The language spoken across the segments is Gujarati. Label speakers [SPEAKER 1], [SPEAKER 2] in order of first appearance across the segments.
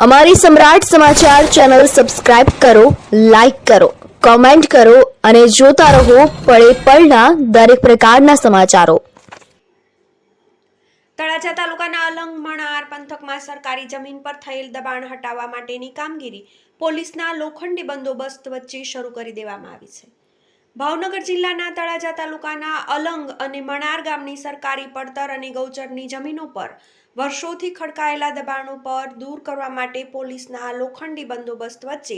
[SPEAKER 1] અમારી સમ્રાટ સમાચાર ચેનલ સબસ્ક્રાઇબ કરો, લાઇક કરો, કોમેન્ટ કરો અને જોતા રહો પળે પળના દરેક પ્રકારના સમાચારો.
[SPEAKER 2] તળાજા તાલુકાના અલંગ મણાર પંથકમાં સરકારી જમીન પર થયેલ દબાણ હટાવવા માટેની કામગીરી પોલીસના લોખંડી બંદોબસ્ત વચ્ચે શરૂ કરી દેવામાં આવી છે. ભાવનગર જિલ્લાના તળાજા તાલુકાના અલંગ અને મણાર ગામની સરકારી પડતર અને ગૌચરની જમીનો પર વર્ષોથી ખડકાયેલા દબાણો પર દૂર કરવા માટે પોલીસના લોખંડી બંદોબસ્ત વચ્ચે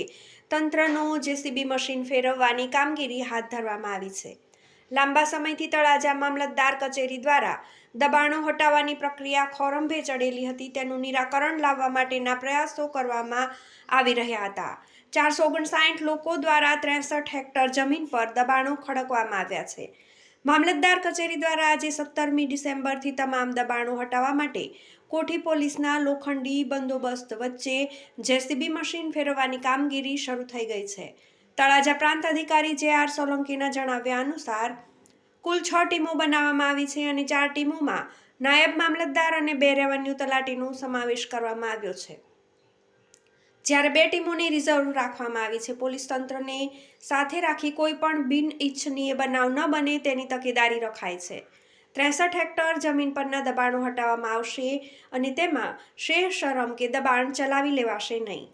[SPEAKER 2] તંત્રનો જેસીબી મશીન ફેરવવાની કામગીરી હાથ ધરવામાં આવી છે. લાંબા સમયથી તળાજા મામલતદાર કચેરી દ્વારા દબાણો હટાવવાની પ્રક્રિયા ખોરંભે ચડેલી હતી. તેનું નિરાકરણ લાવવા માટેના પ્રયાસો કરવામાં આવી રહ્યા હતા. 459 લોકો દ્વારા 63 હેક્ટર જમીન પર દબાણો ખડકવામાં આવ્યા છે. મામલતદાર કચેરી દ્વારા આજે 17મી ડિસેમ્બરથી તમામ દબાણો હટાવવા માટે કોઠી પોલીસના લોખંડી બંદોબસ્ત વચ્ચે જેસીબી મશીન ફેરવવાની કામગીરી શરૂ થઈ ગઈ છે. તળાજા પ્રાંત અધિકારી જે.આર. સોલંકીના જણાવ્યા અનુસાર કુલ 6 ટીમો બનાવવામાં આવી છે અને 4 ટીમોમાં નાયબ મામલતદાર અને 2 રેવન્યુ તલાટીનો સમાવેશ કરવામાં આવ્યો છે, જ્યારે 2 ટીમોને રિઝર્વ રાખવામાં આવી છે. પોલીસ તંત્રને સાથે રાખી કોઈ પણ બિન ઇચ્છનીય બનાવ ન બને તેની તકેદારી રખાય છે. 63 હેક્ટર જમીન પરના દબાણો હટાવવામાં આવશે અને તેમાં શેર શરમ કે દબાણ ચલાવી લેવાશે નહીં.